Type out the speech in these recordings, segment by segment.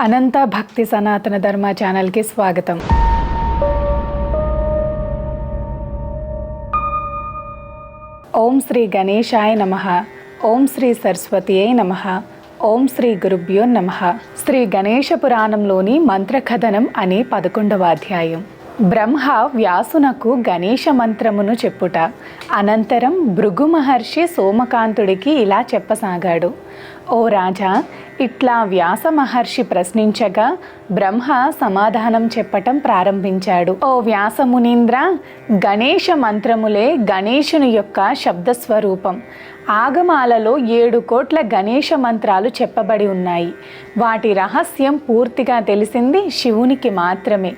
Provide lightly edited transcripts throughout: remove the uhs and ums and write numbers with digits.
అనంత భక్తి సనాతన ధర్మ ఛానల్కి స్వాగతం. ఓం శ్రీ గణేశాయ నమః. ఓం శ్రీ సరస్వతియే నమః. ఓం శ్రీ గురుభ్యో నమః. శ్రీ గణేశ పురాణంలోని మంత్రకథనం అనే 11వ అధ్యాయం. బ్రహ్మ వ్యాసునకు గణేశ మంత్రమును చెప్పుట. అనంతరం భృగు మహర్షి సోమకాంతుడికి ఇలా చెప్పసాగాడు. ఓ రాజా, ఇట్లా వ్యాస మహర్షి ప్రశ్నించగా బ్రహ్మ సమాధానం చెప్పటం ప్రారంభించాడు. ఓ వ్యాస మునీంద్ర, గణేశ మంత్రములే గణేశుని యొక్క శబ్దస్వరూపం. ఆగమాలలో 7 కోట్ల గణేశ మంత్రాలు చెప్పబడి ఉన్నాయి. వాటి రహస్యం పూర్తిగా తెలిసింది శివునికి మాత్రమే.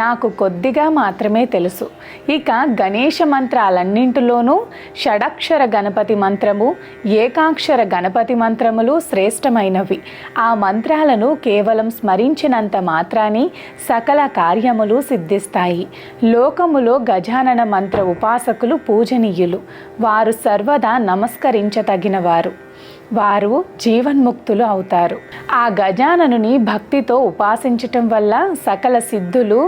నాకు కొద్దిగా మాత్రమే తెలుసు. ఇక గణేశ మంత్రాలన్నింటిలోనూ షడక్షర గణపతి మంత్రము, ఏకాక్షర గణపతి మంత్రములు శ్రేష్టమైనవి. ఆ మంత్రాలను కేవలం స్మరించినంత మాత్రాన్ని సకల కార్యములు సిద్ధిస్తాయి. లోకములో గజానన మంత్ర ఉపాసకులు పూజనీయులు. వారు సర్వదా నమస్కరించతగినవారు. వారు జీవన్ముక్తులు అవుతారు. ఆ గజాననుని భక్తితో ఉపాసించటం వల్ల సకల సిద్ధులు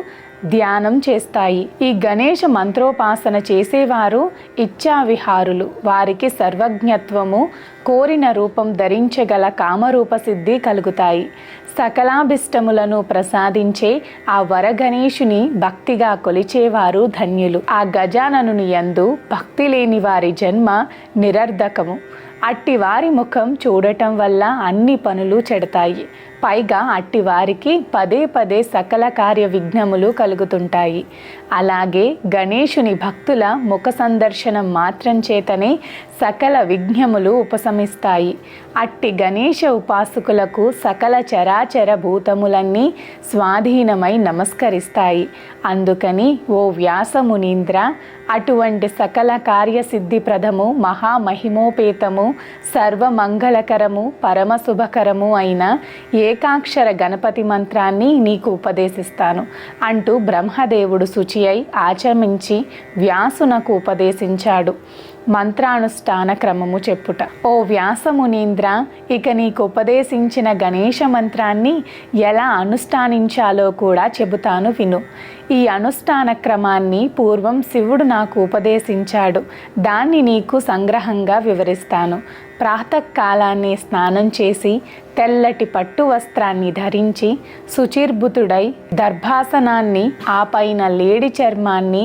ధ్యానం చేస్తాయి. ఈ గణేశ మంత్రోపాసన చేసేవారు ఇచ్ఛావిహారులు. వారికి సర్వజ్ఞత్వము, కోరిన రూపం ధరించగల కామరూప సిద్ధి కలుగుతాయి. సకలాభిష్టములను ప్రసాదించే ఆ వరగణేశుని భక్తిగా కొలిచేవారు ధన్యులు. ఆ గజాననుని యందు భక్తి లేని వారి జన్మ నిరర్ధకము. అట్టివారి ముఖం చూడటం వల్ల అన్ని పనులు చెడతాయి. పైగా అట్టివారికి పదే పదే సకల కార్య విఘ్నములు కలుగుతుంటాయి. అలాగే గణేశుని భక్తుల ముఖ సందర్శనం మాత్రం చేతనే సకల విఘ్నములు ఉపశమిస్తాయి. అట్టి గణేశ ఉపాసకులకు సకల చరాచర భూతములన్నీ స్వాధీనమై నమస్కరిస్తాయి. అందుకని ఓ వ్యాసమునీంద్ర, అటువంటి సకల కార్యసిద్ధిప్రదము, మహామహిమోపేతము, సర్వమంగళకరము, పరమశుభకరము అయిన ఏకాక్షర గణపతి మంత్రాన్ని నీకు ఉపదేశిస్తాను అంటూ బ్రహ్మదేవుడు శుచి అయి ఆచమించి వ్యాసునకు ఉపదేశించాడు. మంత్రానుష్ఠాన క్రమము చెప్పుట. ఓ వ్యాసమునీంద్ర, ఇక నీకు ఉపదేశించిన గణేశ మంత్రాన్ని ఎలా అనుష్ఠానించాలో కూడా చెబుతాను విను. ఈ అనుష్ఠాన క్రమాన్ని పూర్వం శివుడు నాకు ఉపదేశించాడు. దాన్ని నీకు సంగ్రహంగా వివరిస్తాను. ప్రాతకాలాన్ని స్నానం చేసి తెల్లటి పట్టు వస్త్రాన్ని ధరించి శుచిర్భుతుడై దర్భాసనాన్ని, ఆ పైన లేడి చర్మాన్ని,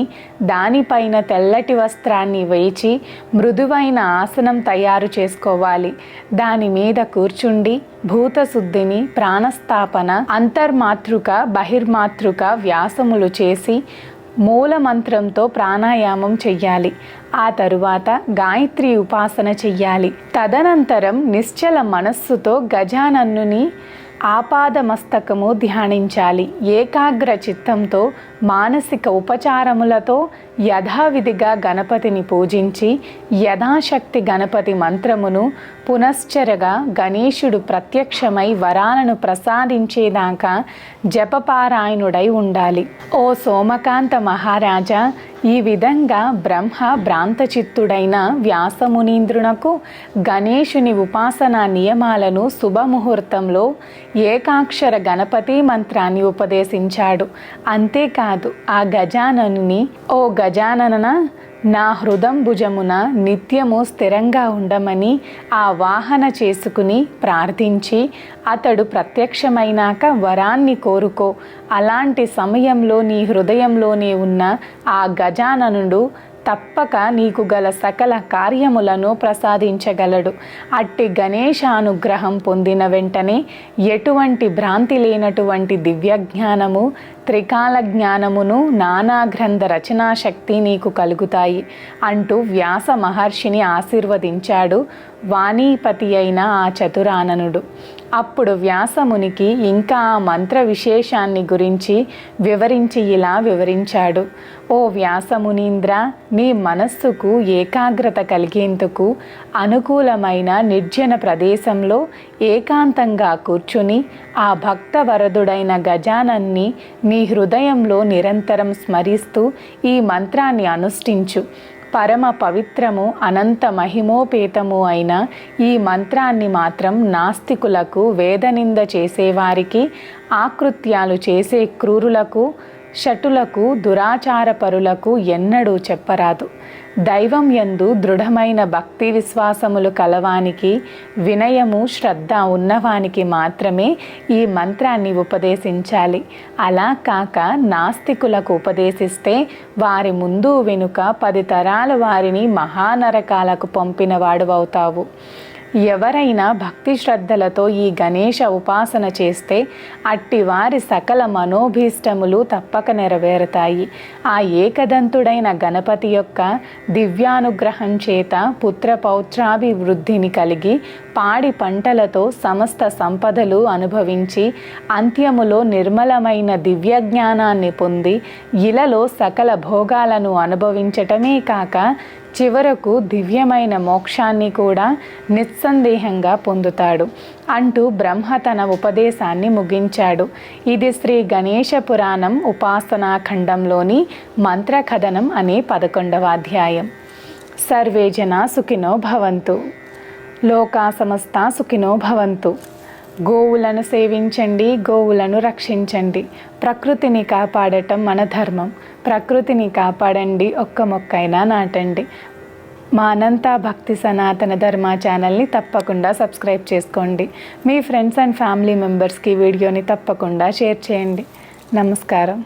దానిపైన తెల్లటి వస్త్రాన్ని వేచి మృదువైన ఆసనం తయారు చేసుకోవాలి. దాని మీద కూర్చుండి భూతశుద్ధిని, ప్రాణస్థాపన, అంతర్మాతృక బహిర్మాతృక వ్యాసములు చేసి మూలమంత్రంతో ప్రాణాయామం చెయ్యాలి. ఆ తరువాత గాయత్రి ఉపాసన చెయ్యాలి. తదనంతరం నిశ్చల మనస్సుతో గజాననుని ఆపాదమస్తకము ధ్యానించాలి. ఏకాగ్ర చిత్తంతో మానసిక ఉపచారములతో యథావిధిగా గణపతిని పూజించి యథాశక్తి గణపతి మంత్రమును పునశ్చరగా గణేశుడు ప్రత్యక్షమై వరాలను ప్రసాదించేదాకా జపపారాయణుడై ఉండాలి. ఓ సోమకాంత మహారాజా, ఈ విధంగా బ్రహ్మ భ్రాంతచిత్తుడైన వ్యాసమునీంద్రునకు గణేశుని ఉపాసనా నియమాలను శుభముహూర్తంలో ఏకాక్షర గణపతి మంత్రాన్ని ఉపదేశించాడు. అంతేకాదు, ఆ గజాననుని, ఓ గజానన, నా హృదంబుజమున నిత్యము స్థిరంగా ఉండమని ఆవాహన చేసుకుని ప్రార్థించి అతడు ప్రత్యక్షమైనాక వరాన్ని కోరుకో. అలాంటి సమయంలో నీ హృదయంలోనే ఉన్న ఆ గజాననుడు తప్పక నీకు గల సకల కార్యములను ప్రసాదించగలడు. అట్టి గణేశానుగ్రహం పొందిన వెంటనే ఎటువంటి భ్రాంతి లేనటువంటి దివ్య జ్ఞానము, త్రికాల జ్ఞానమును, నానా గ్రంథ రచనా శక్తి నీకు కలుగుతాయి అంటూ వ్యాస మహర్షిని ఆశీర్వదించాడు వాణీపతి అయిన ఆ చతురాననుడు. అప్పుడు వ్యాసమునికి ఇంకా ఆ మంత్ర విశేషాన్ని గురించి వివరించి ఇలా వివరించాడు. ఓ వ్యాసమునీంద్ర, నీ మనస్సుకు ఏకాగ్రత కలిగేందుకు అనుకూలమైన నిర్జన ప్రదేశంలో ఏకాంతంగా కూర్చుని ఆ భక్తవరదుడైన గజానన్ని నీ హృదయంలో నిరంతరం స్మరిస్తూ ఈ మంత్రాన్ని అనుష్ఠించు. పరమ పవిత్రము అనంత మహిమోపేతము అయిన ఈ మంత్రాన్ని మాత్రం నాస్తికులకు, వేదనింద చేసేవారికి, ఆకృత్యాలు చేసే క్రూరులకు, షటులకు, దురాచారపరులకు ఎన్నడూ చెప్పరాదు. దైవం యందు దృఢమైన భక్తి విశ్వాసములు కలవానికి, వినయము శ్రద్ధ ఉన్నవానికి మాత్రమే ఈ మంత్రాన్ని ఉపదేశించాలి. అలా కాక నాస్తికులకు ఉపదేశిస్తే వారి ముందు వెనుక 10 తరాల వారిని మహానరకాలకు పంపిన వాడువవుతావు. ఎవరైనా భక్తి శ్రద్ధలతో ఈ గణేష ఉపాసన చేస్తే అట్టి వారి సకల మనోభీష్టములు తప్పక నెరవేరుతాయి. ఆ ఏకదంతుడైన గణపతి యొక్క దివ్యానుగ్రహం చేత పుత్ర పౌత్రాభివృద్ధిని కలిగి, పాడి పంటలతో సమస్త సంపదలు అనుభవించి, అంత్యములో నిర్మలమైన దివ్య జ్ఞానాన్ని పొంది, ఇలలో సకల భోగాలను అనుభవించటమే కాక చివరకు దివ్యమైన మోక్షాన్ని కూడా నిస్సందేహంగా పొందుతాడు అంటూ బ్రహ్మ తన ఉపదేశాన్ని ముగించాడు. ఇది శ్రీ గణేశ పురాణం ఉపాసనా ఖండంలోని మంత్రకథనం అనే 11వ అధ్యాయం. సర్వే జనా సుఖినో భవంతు. లోకా సమస్త సుఖినో భవంతు. గోవులను సేవించండి, గోవులను రక్షించండి. ప్రకృతిని కాపాడటం మన ధర్మం. ప్రకృతిని కాపాడండి, ఒక్క మొక్కైనా నాటండి. మా అనంత భక్తి సనాతన ధర్మ ఛానల్ని తప్పకుండా సబ్స్క్రైబ్ చేసుకోండి. మీ ఫ్రెండ్స్ అండ్ ఫ్యామిలీ మెంబర్స్కి వీడియోని తప్పకుండా షేర్ చేయండి. నమస్కారం.